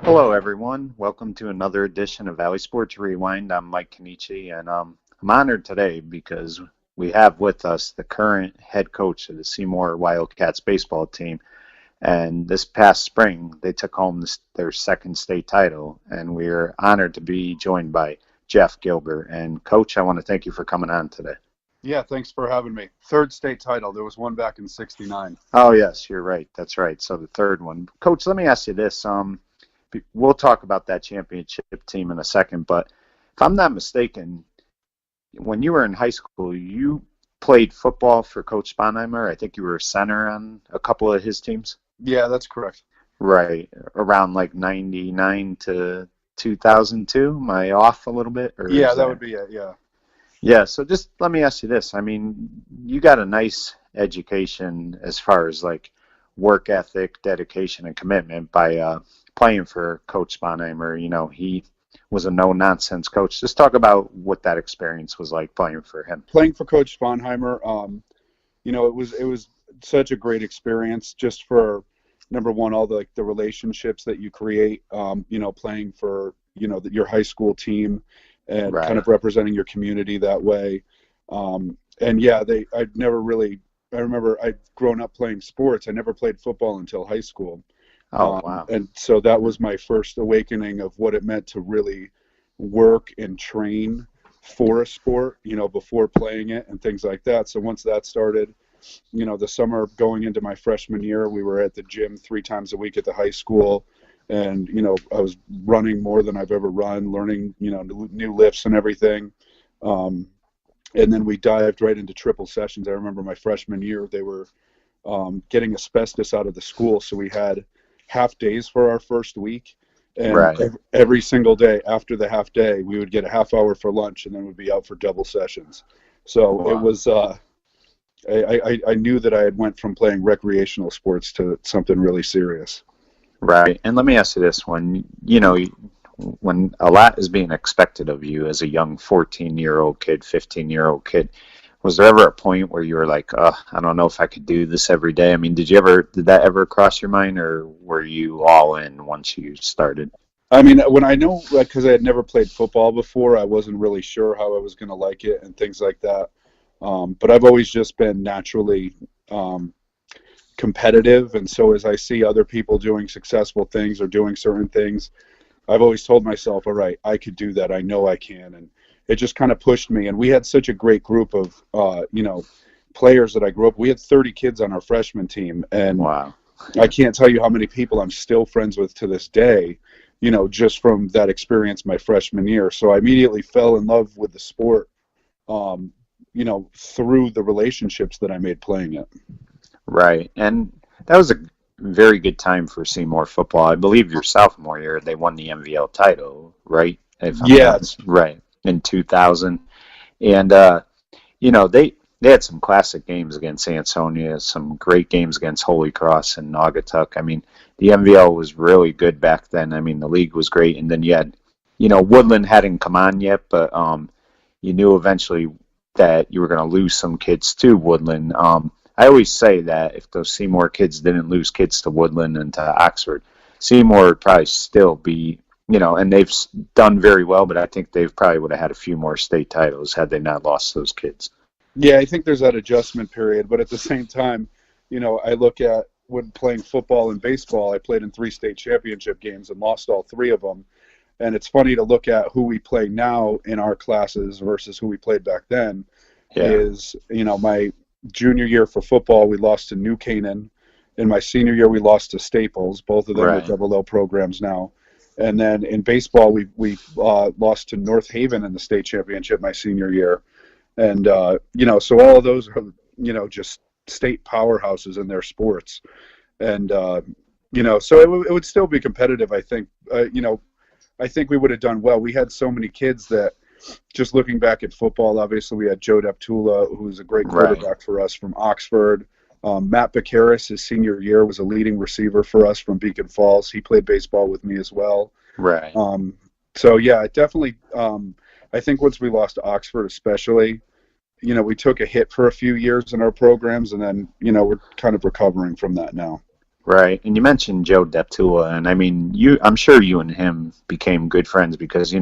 Hello, everyone. Welcome to another edition of Valley Sports Rewind. I'm Mike Cannici, and I'm honored today because we have with us the current head coach of the Seymour Wildcats baseball team. And this past spring, they took home their second state title, and we're honored to be joined by Jeff Gilbert. And Coach, I want to thank you for coming on today. Yeah, thanks for having me. Third state title. There was one back in '69. Oh, yes, you're right. That's right. So the third one. Coach, let me ask you this. We'll talk about that championship team in a second, but if I'm not mistaken, when you were in high school, you played football for Coach Sponheimer. I think you were a center on a couple of his teams. Yeah, that's correct. Right, around like 99 to 2002. Am I off a little bit? Yeah, that would be it, yeah. Yeah, so just let me ask you this. I mean, you got a nice education as far as like work ethic, dedication, and commitment by playing for Coach Sponheimer. You know, he was a no-nonsense coach. Just talk about what that experience was like playing for him. Playing for Coach Sponheimer, it was such a great experience just for, number one, all the relationships that you create, playing for, your high school team and Right. kind of representing your community that way. I remember I'd grown up playing sports. I never played football until high school. Oh, wow. And so that was my first awakening of what it meant to really work and train for a sport, before playing it and things like that. So once that started, the summer going into my freshman year, we were at the gym 3 times a week at the high school. And, I was running more than I've ever run, learning, new lifts and everything. And then we dived right into triple sessions. I remember my freshman year, they were getting asbestos out of the school. So we had half days for our first week. And Right. every single day after the half day, we would get a half hour for lunch and then we'd be out for double sessions. So Wow. it was, I knew that I had went from playing recreational sports to something really serious. Right. And let me ask you this one. When a lot is being expected of you as a young 14-year-old kid, 15-year-old kid, was there ever a point where you were like, I don't know if I could do this every day? I mean, did that ever cross your mind, or were you all in once you started? I mean, when I know, because I had never played football before, I wasn't really sure how I was going to like it and things like that. But I've always just been naturally competitive, and so as I see other people doing successful things or doing certain things, I've always told myself, all right, I could do that. I know I can. And it just kind of pushed me. And we had such a great group of, players that I grew up. We had 30 kids on our freshman team. And Wow. I can't tell you how many people I'm still friends with to this day, just from that experience my freshman year. So I immediately fell in love with the sport, through the relationships that I made playing it. Right. And that was a very good time for Seymour football. I believe your sophomore year, they won the MVL title, right? Right, in 2000. And, they had some classic games against Ansonia, some great games against Holy Cross and Naugatuck. I mean, the MVL was really good back then. I mean, the league was great. And then you had, Woodland hadn't come on yet, but you knew eventually that you were going to lose some kids to Woodland. I always say that if those Seymour kids didn't lose kids to Woodland and to Oxford, Seymour would probably still be, and they've done very well, but I think they've probably would have had a few more state titles had they not lost those kids. Yeah, I think there's that adjustment period, but at the same time, I look at when playing football and baseball, I played in 3 state championship games and lost all 3 of them. And it's funny to look at who we play now in our classes versus who we played back then. Yeah. Is, my junior year for football, we lost to New Canaan. In my senior year, we lost to Staples. Both of them Right. are double L programs now. And then in baseball, we lost to North Haven in the state championship my senior year. And, so all of those are, just state powerhouses in their sports. And, so it would still be competitive, I think. I think we would have done well. We had so many kids that, just looking back at football, obviously we had Joe Deptula, who's a great quarterback for us from Oxford. Matt Baccaris, his senior year, was a leading receiver for us from Beacon Falls. He played baseball with me as well. Right. So, yeah, it definitely, I think once we lost to Oxford especially, we took a hit for a few years in our programs, and then, we're kind of recovering from that now. Right. And you mentioned Joe Deptula, and I mean, I'm sure you and him became good friends because,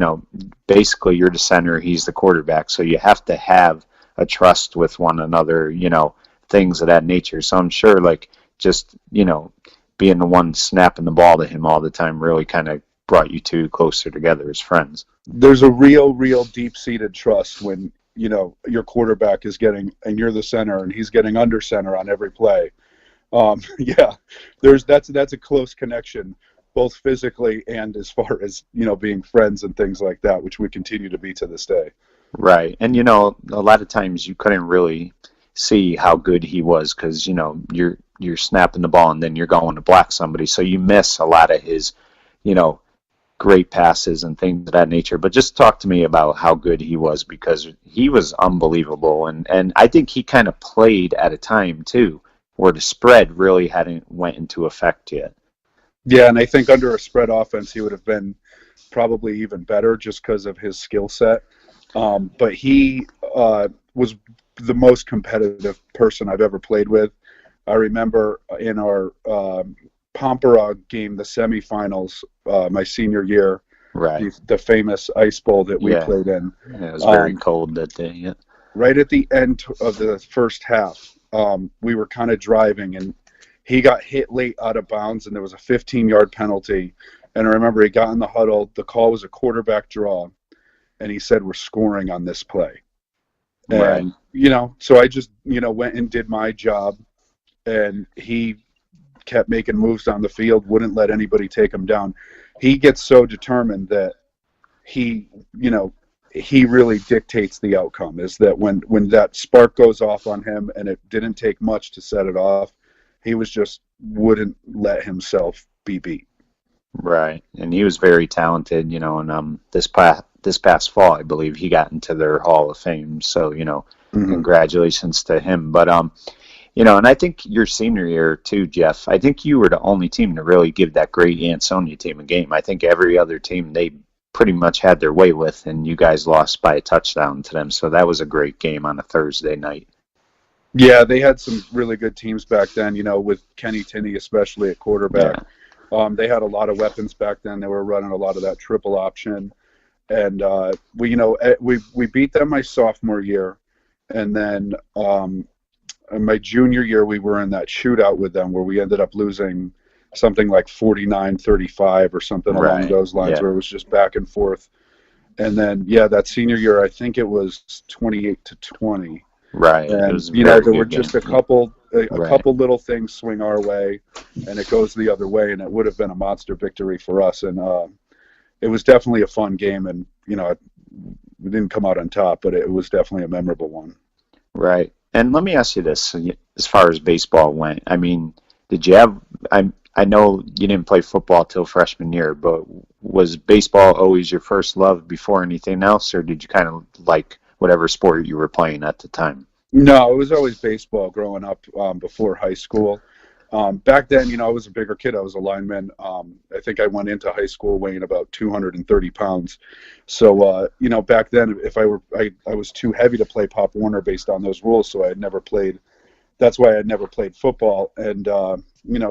basically you're the center, he's the quarterback, so you have to have a trust with one another, things of that nature. So I'm sure like just, being the one snapping the ball to him all the time really kind of brought you two closer together as friends. There's a real deep-seated trust when, your quarterback is getting, and you're the center, and he's getting under center on every play. Yeah, that's a close connection, both physically and as far as, being friends and things like that, which we continue to be to this day. Right. And, a lot of times you couldn't really see how good he was because, you're snapping the ball and then you're going to block somebody. So you miss a lot of his, you know, great passes and things of that nature. But just talk to me about how good he was because he was unbelievable. And I think he kind of played at a time, too, where the spread really hadn't went into effect yet. Yeah, and I think under a spread offense, he would have been probably even better just because of his skill set. But he was the most competitive person I've ever played with. I remember in our Pompera game, the semifinals, my senior year, right? The famous ice bowl that we played in. Yeah, it was very cold that day. Yeah. Right at the end of the first half, we were kind of driving, and he got hit late out of bounds, and there was a 15-yard penalty. And I remember he got in the huddle. The call was a quarterback draw, and he said, "We're scoring on this play." Right. And, so I just, went and did my job, and he kept making moves down the field, wouldn't let anybody take him down. He gets so determined that he really dictates the outcome, is that when that spark goes off on him, and it didn't take much to set it off, he wouldn't let himself be beat. Right. And he was very talented, and this past fall, I believe he got into their Hall of Fame. So, congratulations to him. But, and I think your senior year too, Jeff, I think you were the only team to really give that great Ansonia team a game. I think every other team they pretty much had their way with, and you guys lost by a touchdown to them. So that was a great game on a Thursday night. Yeah, they had some really good teams back then, with Cannici especially at quarterback. Yeah. They had a lot of weapons back then. They were running a lot of that triple option. And we beat them my sophomore year. And then in my junior year, we were in that shootout with them where we ended up losing something like 49-35 or something along those lines, where it was just back and forth. And then, that senior year, I think it was 28-20. Right. And, there were just a couple little things swing our way, and it goes the other way, and it would have been a monster victory for us. And it was definitely a fun game, and, we didn't come out on top, but it was definitely a memorable one. Right. And let me ask you this, as far as baseball went, I mean, did you have, I know you didn't play football till freshman year, but was baseball always your first love before anything else, or did you kind of like whatever sport you were playing at the time? No, it was always baseball growing up before high school. Back then, I was a bigger kid. I was a lineman. I think I went into high school weighing about 230 pounds. So, back then, if I was too heavy to play Pop Warner based on those rules, so I had never played. That's why I had never played football. And,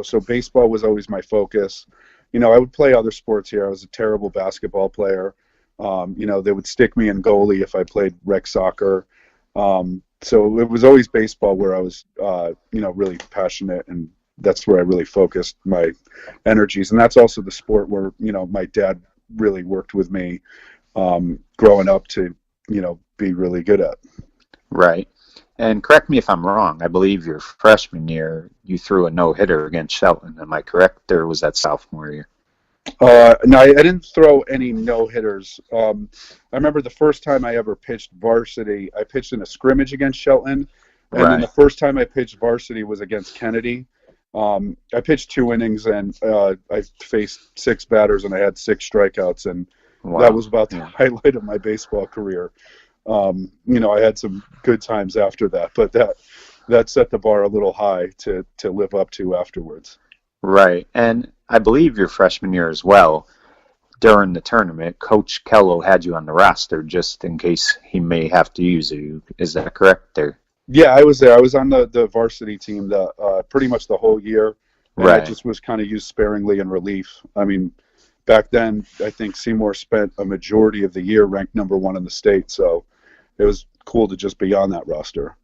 so baseball was always my focus. I would play other sports here. I was a terrible basketball player. They would stick me in goalie if I played rec soccer. So it was always baseball where I was, really passionate, and that's where I really focused my energies. And that's also the sport where, my dad really worked with me growing up to, be really good at. Right. And correct me if I'm wrong, I believe your freshman year you threw a no-hitter against Shelton. Am I correct, or was that sophomore year? No, I didn't throw any no-hitters. I remember the first time I ever pitched varsity, I pitched in a scrimmage against Shelton, and then the first time I pitched varsity was against Kennedy. I pitched 2 innings, and I faced 6 batters, and I had 6 strikeouts, and that was about the highlight of my baseball career. I had some good times after that, but that set the bar a little high to live up to afterwards. Right. And I believe your freshman year as well, during the tournament, Coach Kello had you on the roster just in case he may have to use you. Is that correct there? Yeah, I was there. I was on the varsity team pretty much the whole year. and I Right. just was kind of used sparingly in relief. I mean, back then, I think Seymour spent a majority of the year ranked #1 in the state, so it was cool to just be on that roster.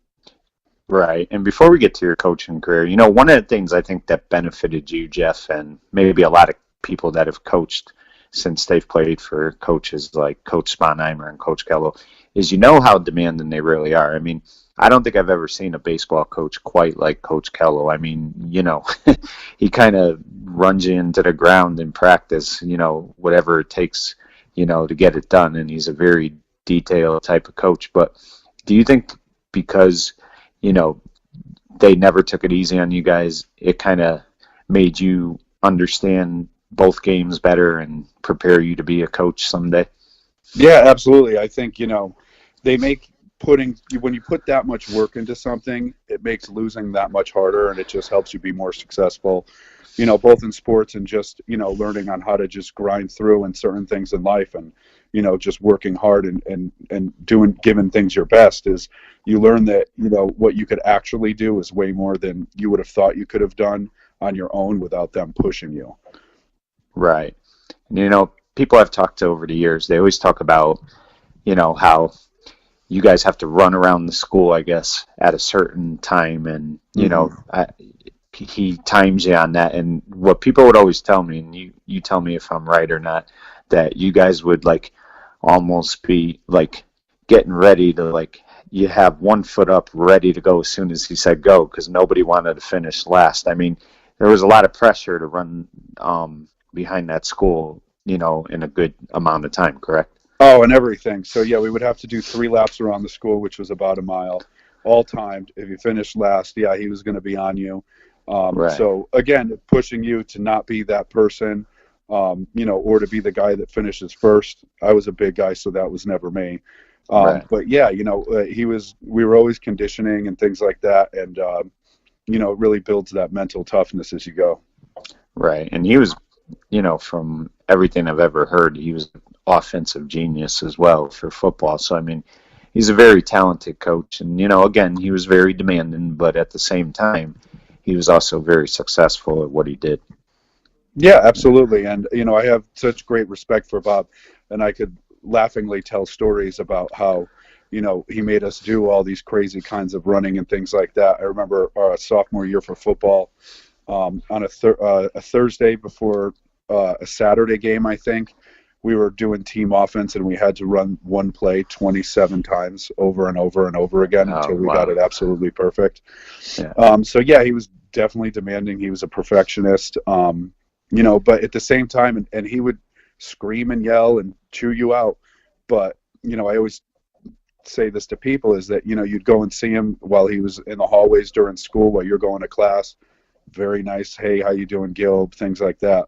Right. And before we get to your coaching career, one of the things I think that benefited you, Jeff, and maybe a lot of people that have coached since they've played for coaches like Coach Sponheimer and Coach Kello, is how demanding they really are. I mean, I don't think I've ever seen a baseball coach quite like Coach Kello. I mean, he kind of runs you into the ground in practice, whatever it takes, to get it done. And he's a very detailed type of coach. But do you think because you know, they never took it easy on you guys, it kind of made you understand both games better and prepare you to be a coach someday? Yeah, absolutely. I think, they make when you put that much work into something, it makes losing that much harder, and it just helps you be more successful, both in sports and just, learning on how to just grind through and certain things in life, and, just working hard and giving things your best is you learn that, what you could actually do is way more than you would have thought you could have done on your own without them pushing you. Right. And, people I've talked to over the years, they always talk about, how you guys have to run around the school, I guess, at a certain time. And, he times you on that. And what people would always tell me, and you tell me if I'm right or not, that you guys would like almost be like getting ready to like, you have one foot up ready to go as soon as he said go, because nobody wanted to finish last. I mean, there was a lot of pressure to run behind that school, in a good amount of time, correct? Oh, and everything. So yeah, we would have to do 3 laps around the school, which was about a mile, all timed. If you finished last, yeah, he was going to be on you. Right. So again, pushing you to not be that person, or to be the guy that finishes first. I was a big guy, so that was never me. Right. But yeah, we were always conditioning and things like that. And, it really builds that mental toughness as you go. Right. And he was, from everything I've ever heard, he was an offensive genius as well for football. So, I mean, he's a very talented coach. And, again, he was very demanding, but at the same time, he was also very successful at what he did. Yeah, absolutely. And, I have such great respect for Bob, and I could laughingly tell stories about how, he made us do all these crazy kinds of running and things like that. I remember our sophomore year for football, on a Thursday before a Saturday game, I think, we were doing team offense, and we had to run one play 27 times over and over and over again until we got it absolutely perfect. Yeah. So yeah, he was definitely demanding. He was a perfectionist, but at the same time, and he would scream and yell and chew you out. But, I always say this to people is that, you'd go and see him while he was in the hallways during school while you're going to class. Very nice. Hey, how you doing, Gilb? Things like that.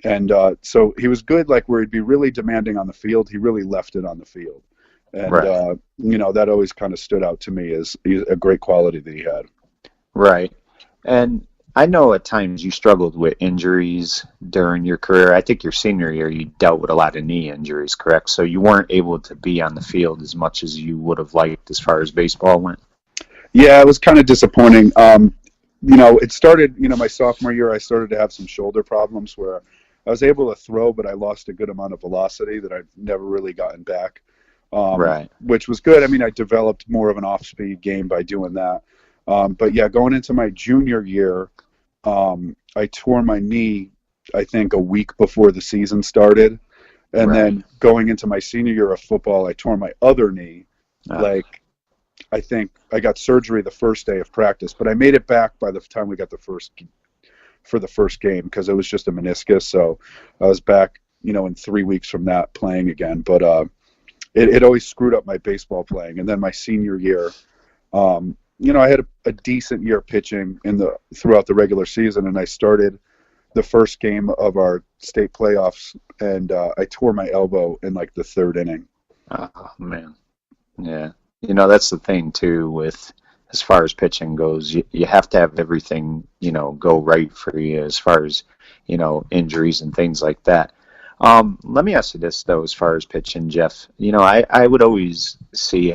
And so he was good, like where he'd be really demanding on the field. He really left it on the field. And, Right. that always kind of stood out to me as a great quality that he had. Right. And I know at times you struggled with injuries during your career. I think your senior year you dealt with a lot of knee injuries, correct? So you weren't able to be on the field as much as you would have liked as far as baseball went. Yeah, it was kind of disappointing. It started, my sophomore year, I started to have some shoulder problems where I was able to throw, but I lost a good amount of velocity that I've never really gotten back, Right. which was good. I mean, I developed more of an off-speed game by doing that. But yeah, going into my junior year, I tore my knee, I think, a week before the season started. And Right. then going into my senior year of football, I tore my other knee, like, I think I got surgery the first day of practice, but I made it back by the time we got for the first game because it was just a meniscus. So I was back, in 3 weeks from that playing again. But it always screwed up my baseball playing. And then my senior year, I had a decent year pitching throughout the regular season, and I started the first game of our state playoffs, and I tore my elbow in like the 3rd inning. Oh, man. Yeah. That's the thing, too, with as far as pitching goes. You have to have everything, go right for you as far as, injuries and things like that. Let me ask you this, though, as far as pitching, Jeff. I would always see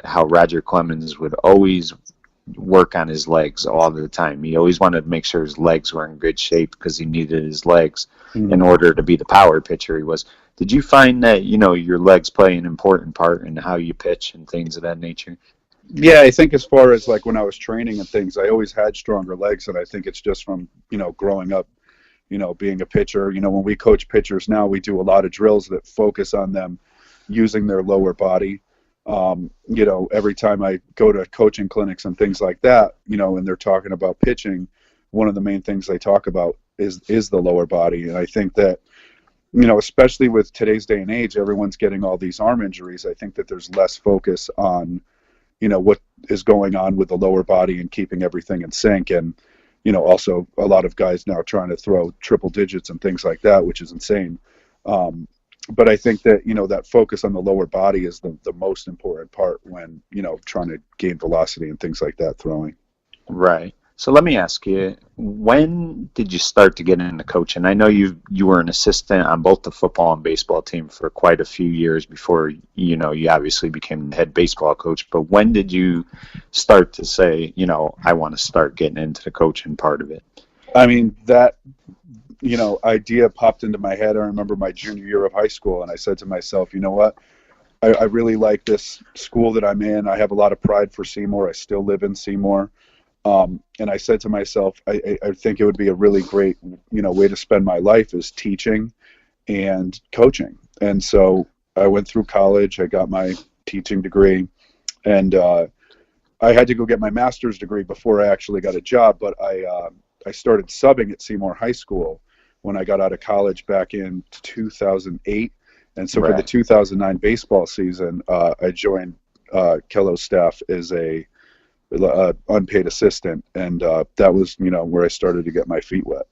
how Roger Clemens would always work on his legs all the time. He always wanted to make sure his legs were in good shape because he needed his legs in Mhm. order to be the power pitcher he was. Did you find that, your legs play an important part in how you pitch and things of that nature? Yeah, I think as far as like when I was training and things, I always had stronger legs, and I think it's just from growing up, being a pitcher. When we coach pitchers now, we do a lot of drills that focus on them using their lower body. Every time I go to coaching clinics and things like that, and they're talking about pitching, one of the main things they talk about is the lower body, and I think that especially with today's day and age, everyone's getting all these arm injuries. I think that there's less focus on what is going on with the lower body and keeping everything in sync. And also a lot of guys now trying to throw triple digits and things like that, which is insane. But I think that that focus on the lower body is the most important part when trying to gain velocity and things like that throwing. Right. So let me ask you, when did you start to get into coaching? I know you were an assistant on both the football and baseball team for quite a few years before, you obviously became the head baseball coach, but when did you start to say, I want to start getting into the coaching part of it? I mean, that idea popped into my head. I remember my junior year of high school, and I said to myself, you know what? I really like this school that I'm in. I have a lot of pride for Seymour. I still live in Seymour. And I said to myself, I think it would be a really great, way to spend my life is teaching and coaching. And so I went through college. I got my teaching degree, and I had to go get my master's degree before I actually got a job. But I started subbing at Seymour High School when I got out of college back in 2008. And so for the 2009 baseball season, I joined Kello's staff as a unpaid assistant, and that was where I started to get my feet wet.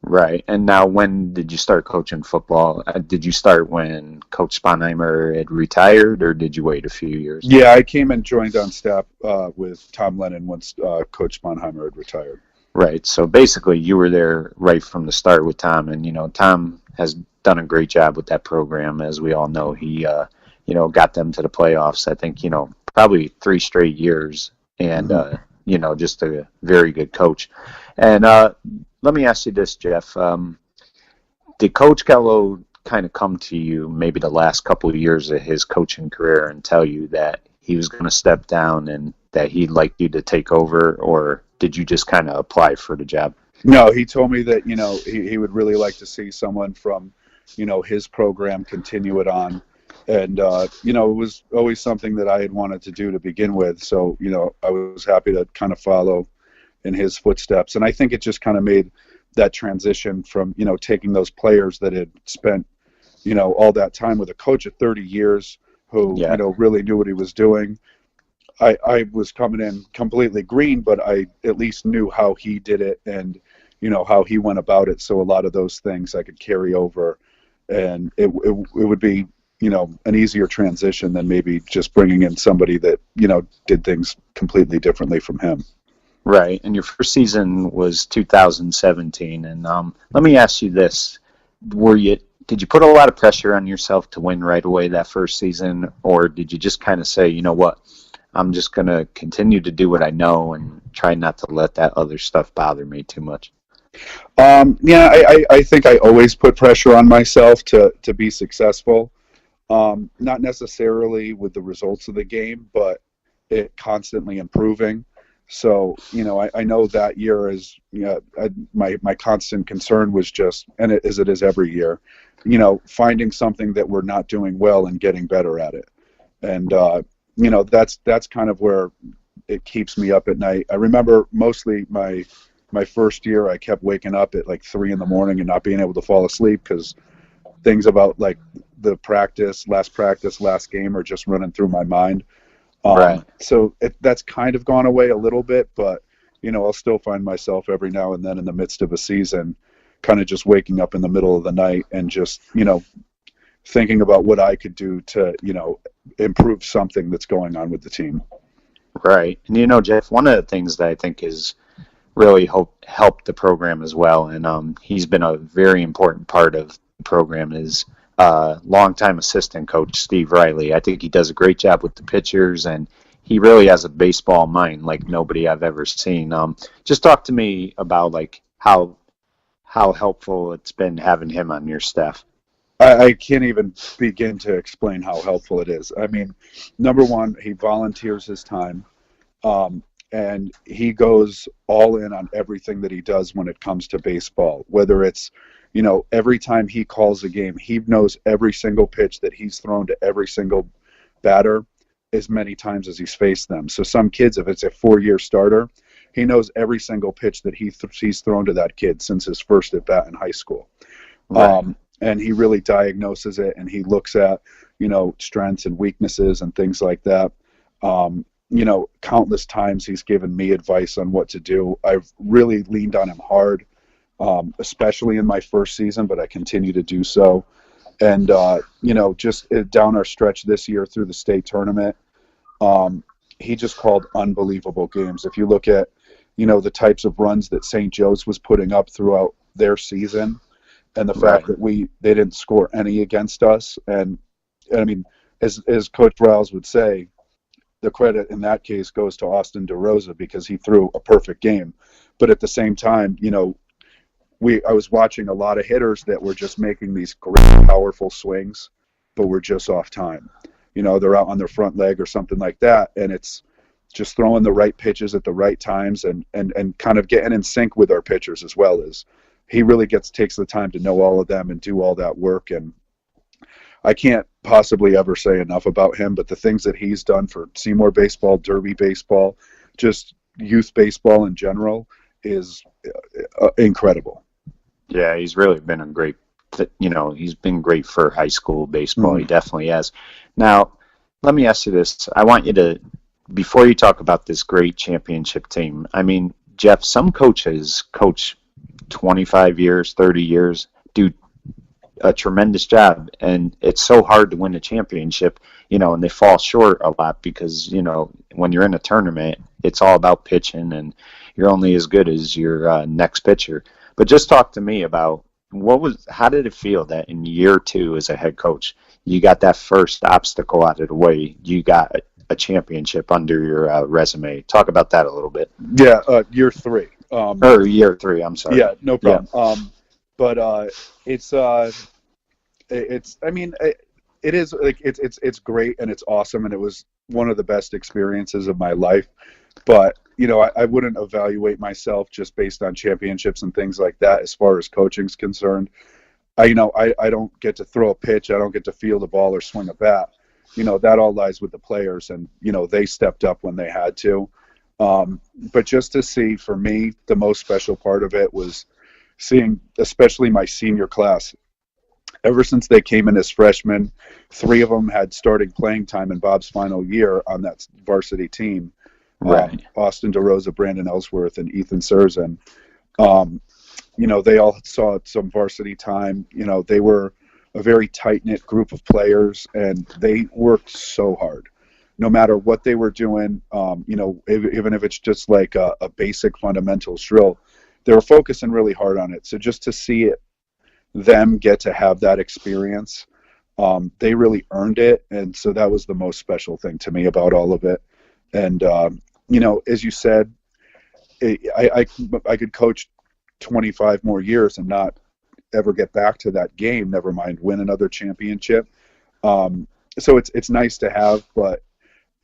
Right. And now, when did you start coaching football? Did you start when Coach Sponheimer had retired, or did you wait a few years? Yeah, I came and joined on staff with Tom Lennon once Coach Sponheimer had retired. Right. So basically, you were there right from the start with Tom, and Tom has done a great job with that program, as we all know. He got them to the playoffs. I think probably 3 straight years, and just a very good coach. And let me ask you this, Jeff. Did Coach Kello kind of come to you maybe the last couple of years of his coaching career and tell you that he was going to step down and that he'd like you to take over, or did you just kind of apply for the job? No, he told me that he would really like to see someone from his program continue it on. And it was always something that I had wanted to do to begin with. So I was happy to kind of follow in his footsteps. And I think it just kind of made that transition from taking those players that had spent all that time with a coach of 30 years who really knew what he was doing. I was coming in completely green, but I at least knew how he did it and how he went about it. So a lot of those things I could carry over, and it would be an easier transition than maybe just bringing in somebody that did things completely differently from him. Right. And your first season was 2017. And let me ask you this: did you put a lot of pressure on yourself to win right away that first season, or did you just kind of say, you know what, I'm just going to continue to do what I know and try not to let that other stuff bother me too much? Yeah, I think I always put pressure on myself to be successful. Not necessarily with the results of the game, but it constantly improving. So, I know that year is, my constant concern was just, and it is every year, finding something that we're not doing well and getting better at it. And, that's kind of where it keeps me up at night. I remember mostly my first year, I kept waking up at like 3 a.m. and not being able to fall asleep because things about like the last game are just running through my mind. Right. So that's kind of gone away a little bit, but I'll still find myself every now and then in the midst of a season kind of just waking up in the middle of the night and just thinking about what I could do to improve something that's going on with the team. Right. And Jeff, one of the things that I think is really helped the program as well, and he's been a very important part of the program, is longtime assistant coach Steve Riley. I think he does a great job with the pitchers, and he really has a baseball mind like nobody I've ever seen. Just talk to me about like how helpful it's been having him on your staff. I can't even begin to explain how helpful it is. I mean, number one, he volunteers his time, and he goes all in on everything that he does when it comes to baseball. Whether it's, every time he calls a game, he knows every single pitch that he's thrown to every single batter as many times as he's faced them. So some kids, if it's a 4-year starter, he knows every single pitch that he's thrown to that kid since his first at bat in high school. Right. And he really diagnoses it, and he looks at, strengths and weaknesses and things like that. Countless times he's given me advice on what to do. I've really leaned on him hard, especially in my first season, but I continue to do so. And, just down our stretch this year through the state tournament, he just called unbelievable games. If you look at, the types of runs that St. Joe's was putting up throughout their season, and the fact that they didn't score any against us. And I mean, as Coach Riles would say, the credit in that case goes to Austin DeRosa because he threw a perfect game. But at the same time, I was watching a lot of hitters that were just making these great, powerful swings, but were just off time. They're out on their front leg or something like that, and it's just throwing the right pitches at the right times and kind of getting in sync with our pitchers as well. As he really takes the time to know all of them and do all that work. And I can't possibly ever say enough about him, but the things that he's done for Seymour baseball, Derby baseball, just youth baseball in general is incredible. Yeah, he's really been he's been great for high school baseball. Mm-hmm. He definitely has. Now, let me ask you this. I want you to, before you talk about this great championship team, I mean, Jeff, some coaches coach 25 years, 30 years, do a tremendous job, and it's so hard to win a championship, and they fall short a lot because, when you're in a tournament, it's all about pitching, and you're only as good as your next pitcher. But just talk to me about how did it feel that in year 2 as a head coach, you got that first obstacle out of the way, you got a championship under your resume. Talk about that a little bit. Yeah, year 3. Or year 3, I'm sorry. Yeah, no problem. Yeah. But it's I mean, it is like it's great and it's awesome, and it was one of the best experiences of my life. But I wouldn't evaluate myself just based on championships and things like that as far as coaching's concerned. I don't get to throw a pitch, I don't get to field a ball or swing a bat. That all lies with the players, and they stepped up when they had to. But just to see, for me, the most special part of it was seeing, especially my senior class. Ever since they came in as freshmen, 3 of them had started playing time in Bob's final year on that varsity team. Right. Austin DeRosa, Brandon Ellsworth, and Ethan Serzan. They all saw some varsity time. They were a very tight-knit group of players, and they worked so hard. No matter what they were doing, even if it's just like a basic fundamentals drill, they were focusing really hard on it. So just to see them get to have that experience, they really earned it. And so that was the most special thing to me about all of it. And, as you said, I could coach 25 more years and not ever get back to that game, never mind win another championship. So it's nice to have, but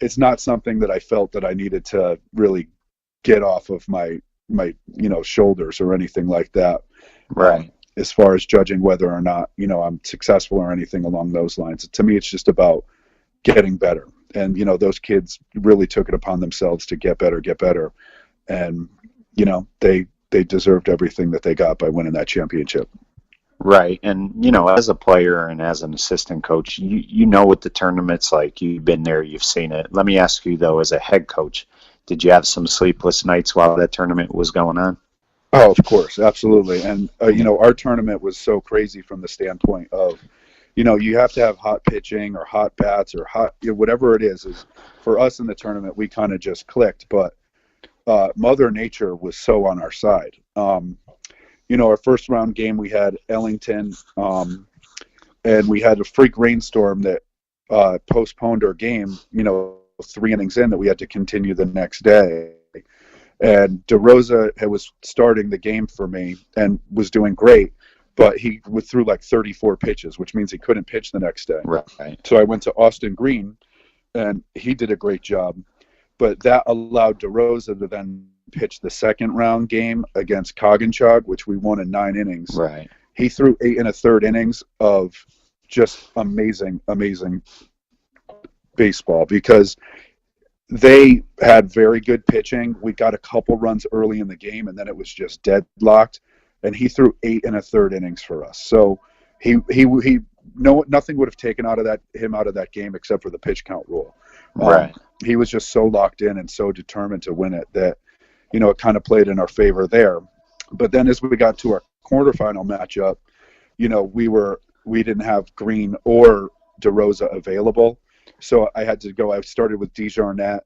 it's not something that I felt that I needed to really get off of my shoulders or anything like that. Right. As far as judging whether or not, I'm successful or anything along those lines. To me, it's just about getting better. And, those kids really took it upon themselves to get better. And, they deserved everything that they got by winning that championship. Right. And, as a player and as an assistant coach, you know what the tournament's like. You've been there, you've seen it. Let me ask you, though, as a head coach, did you have some sleepless nights while that tournament was going on? Oh, of course. Absolutely. And, our tournament was so crazy from the standpoint of, you have to have hot pitching or hot bats or hot, whatever it is for us in the tournament, we kind of just clicked. But Mother Nature was so on our side. Our first round game, we had Ellington, and we had a freak rainstorm that postponed our game, 3 innings in that we had to continue the next day. And DeRosa was starting the game for me and was doing great, but he threw like 34 pitches, which means he couldn't pitch the next day. Right. So I went to Austin Green, and he did a great job. But that allowed DeRosa to then pitch the second round game against Coginchog, which we won in 9 innings. Right. He threw 8 1/3 innings of just amazing baseball because they had very good pitching. We got a couple runs early in the game, and then it was just deadlocked. And he threw 8 1/3 innings for us. So nothing would have taken him out of that game except for the pitch count rule. Right. He was just so locked in and so determined to win it that, it kind of played in our favor there. But then as we got to our quarterfinal matchup, we didn't have Green or DeRosa available. So I had to go. I started with DeJarnette.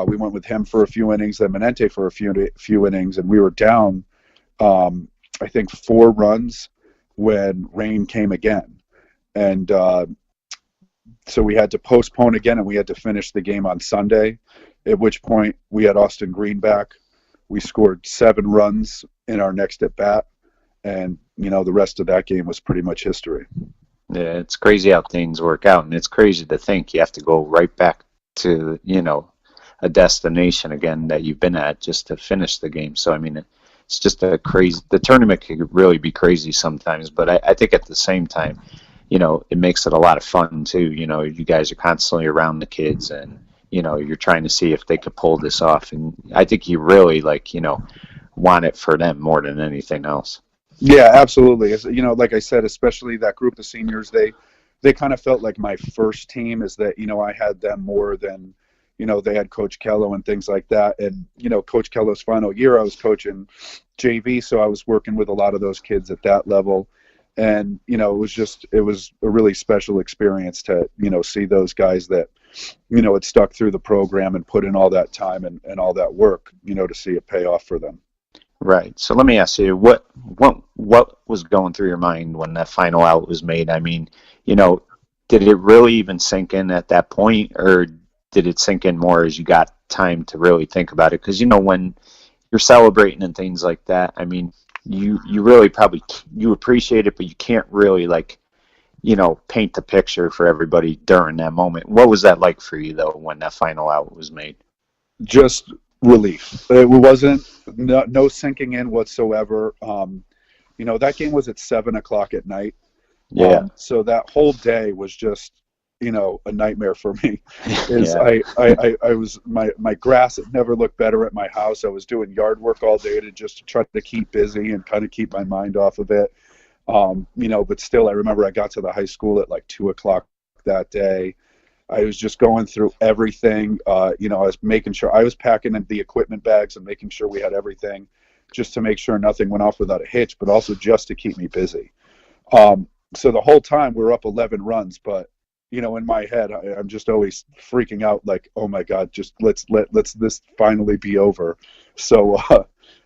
We went with him for a few innings, then Menente for a few innings, and we were down, I think, 4 runs when rain came again. And so we had to postpone again, and we had to finish the game on Sunday, at which point we had Austin Green back. We scored 7 runs in our next at-bat, and, the rest of that game was pretty much history. Yeah, it's crazy how things work out, and it's crazy to think you have to go right back to, a destination again that you've been at just to finish the game. So, I mean, it's just the tournament can really be crazy sometimes, but I think at the same time, it makes it a lot of fun too. You guys are constantly around the kids, and, you're trying to see if they could pull this off. And I think you really, want it for them more than anything else. Yeah, absolutely. Like I said, especially that group of seniors, they kind of felt like my first team. Is that, I had them more than, they had Coach Kello and things like that. And, Coach Kello's final year, I was coaching JV, so I was working with a lot of those kids at that level. And, it was a really special experience to, see those guys that, had stuck through the program and put in all that time and all that work, to see it pay off for them. Right. So let me ask you, what was going through your mind when that final out was made? I mean, did it really even sink in at that point, or did it sink in more as you got time to really think about it? Because, when you're celebrating and things like that, I mean, you really probably, you appreciate it, but you can't really paint the picture for everybody during that moment. What was that like for you, though, when that final out was made? Just relief. It wasn't no sinking in whatsoever. That game was at 7:00 at night. Yeah. So that whole day was just, a nightmare for me. Yeah. I was my grass had never looked better at my house. I was doing yard work all day to try to keep busy and kind of keep my mind off of it. But still, I remember I got to the high school at 2:00 that day. I was just going through everything. I was making sure I was packing in the equipment bags and making sure we had everything just to make sure nothing went off without a hitch, but also just to keep me busy. So the whole time we were up 11 runs, but, in my head, I'm just always freaking out like, oh my God, just let's this finally be over. So,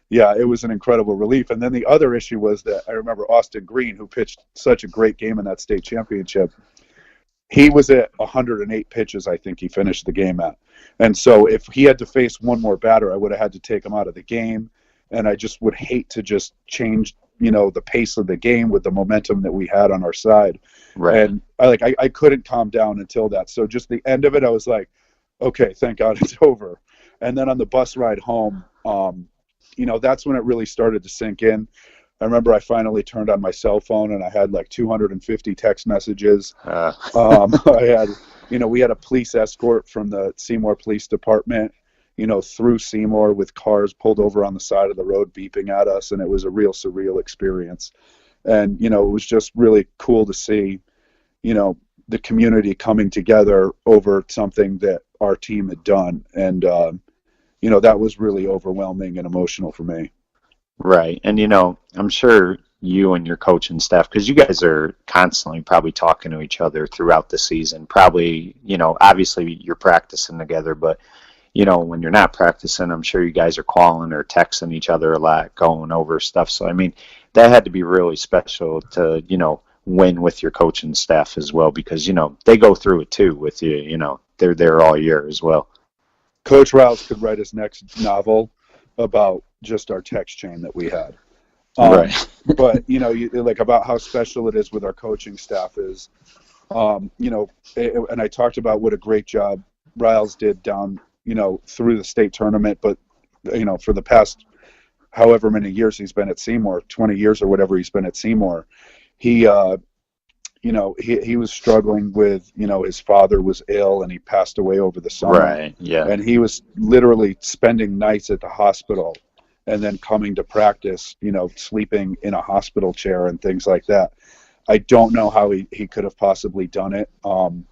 yeah, it was an incredible relief. And then the other issue was that I remember Austin Green, who pitched such a great game in that state championship. He was at 108 pitches, I think he finished the game at. And so if he had to face one more batter, I would have had to take him out of the game. And I just would hate to just change, the pace of the game with the momentum that we had on our side. Right. And I couldn't calm down until that. So just the end of it, I was like, okay, thank God it's over. And then on the bus ride home, that's when it really started to sink in. I remember I finally turned on my cell phone and I had 250 text messages. I had, we had a police escort from the Seymour Police Department, through Seymour with cars pulled over on the side of the road beeping at us. And it was a real surreal experience. And, it was just really cool to see, the community coming together over something that our team had done. And, that was really overwhelming and emotional for me. Right. And, I'm sure you and your coaching staff, because you guys are constantly probably talking to each other throughout the season, probably, obviously you're practicing together, but, when you're not practicing, I'm sure you guys are calling or texting each other a lot, going over stuff. So, I mean, that had to be really special to, win with your coaching staff as well, because, they go through it too with you, they're there all year as well. Coach Riles could write his next novel about just our text chain that we had. Right. But, like about how special it is with our coaching staff is, and I talked about what a great job Riles did down, through the state tournament, but, for the past however many years he's been at Seymour, 20 years or whatever he's been at Seymour, he was struggling with, his father was ill and he passed away over the summer. Right, yeah. And he was literally spending nights at the hospital and then coming to practice, sleeping in a hospital chair and things like that. I don't know how he could have possibly done it. And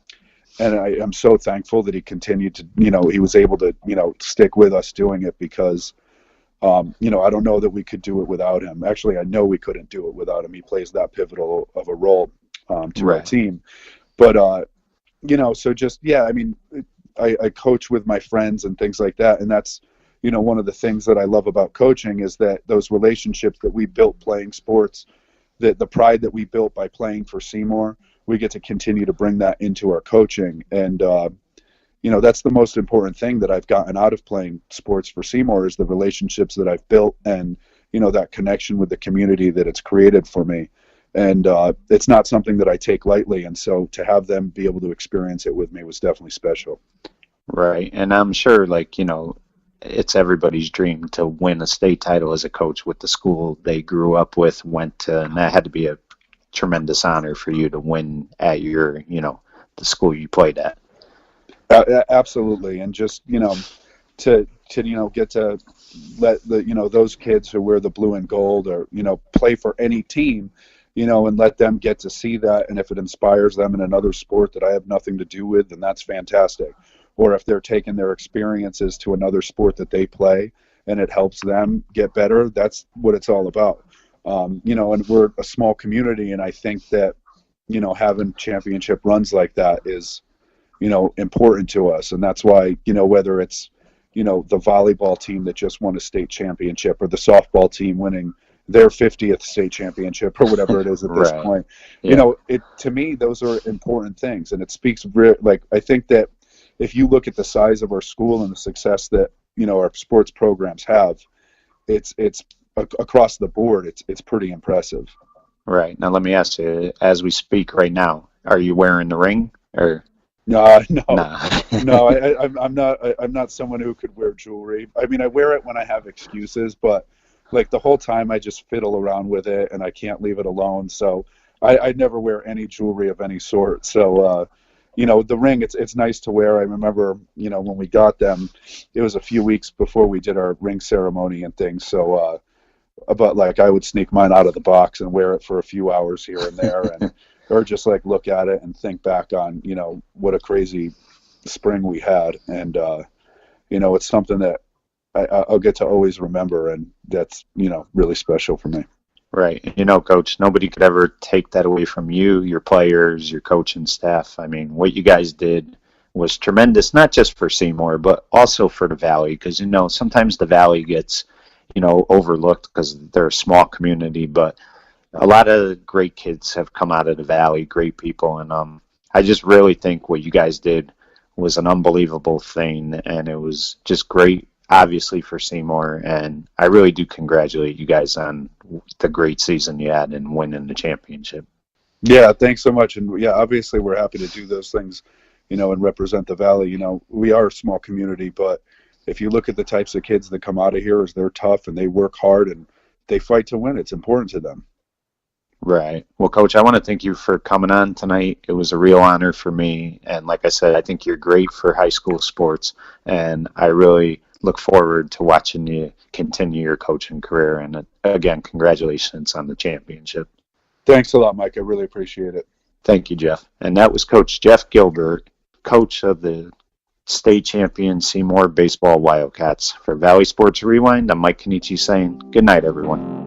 I'm so thankful that he continued to, he was able to, stick with us doing it because, I don't know that we could do it without him. Actually, I know we couldn't do it without him. He plays that pivotal of a role to our team. But, so just, yeah, I mean, I coach with my friends and things like that. And that's, one of the things that I love about coaching is that those relationships that we built playing sports, that the pride that we built by playing for Seymour, we get to continue to bring that into our coaching. And, that's the most important thing that I've gotten out of playing sports for Seymour is the relationships that I've built and, that connection with the community that it's created for me. And it's not something that I take lightly. And so to have them be able to experience it with me was definitely special. Right. And I'm sure, it's everybody's dream to win a state title as a coach with the school they grew up with, went to, and that had to be a tremendous honor for you to win at your, the school you played at. Absolutely. And just, to get to let those kids who wear the blue and gold or, play for any team, and let them get to see that. And if it inspires them in another sport that I have nothing to do with, then that's fantastic. Or if they're taking their experiences to another sport that they play and it helps them get better, that's what it's all about. And we're a small community, and I think that, having championship runs like that is, important to us. And that's why, whether it's, the volleyball team that just won a state championship or the softball team winning their 50th state championship or whatever it is at this point, Yeah. To me, those are important things. And it speaks, I think that if you look at the size of our school and the success that, our sports programs have, it's across the board, it's pretty impressive. Right. Now let me ask you, as we speak right now, are you wearing the ring or? No. Nah. No, I'm not someone who could wear jewelry. I mean, I wear it when I have excuses, but the whole time I just fiddle around with it and I can't leave it alone. So I never wear any jewelry of any sort. So, the ring, it's nice to wear. I remember, when we got them, it was a few weeks before we did our ring ceremony and things. So, but I would sneak mine out of the box and wear it for a few hours here and there, and or just look at it and think back on, what a crazy spring we had. And, it's something that I'll get to always remember. And that's, really special for me. Right. Coach, nobody could ever take that away from you, your players, your coaching staff. I mean, what you guys did was tremendous, not just for Seymour, but also for the Valley, because, sometimes the Valley gets, overlooked because they're a small community, but a lot of great kids have come out of the Valley, great people, and I just really think what you guys did was an unbelievable thing, and it was just great, obviously, for Seymour, and I really do congratulate you guys on the great season you had and winning the championship. Yeah, thanks so much. And yeah, obviously we're happy to do those things, and represent the Valley. We are a small community, but if you look at the types of kids that come out of here, they're tough and they work hard and they fight to win. It's important to them. Right. Well, Coach, I want to thank you for coming on tonight. It was a real honor for me. And like I said, I think you're great for high school sports. And I really look forward to watching you continue your coaching career. And again, congratulations on the championship. Thanks a lot, Mike. I really appreciate it. Thank you, Jeff. And that was Coach Jeff Gilbert, coach of the state champion Seymour Baseball Wildcats. For Valley Sports Rewind, I'm Mike Cannici saying good night, everyone.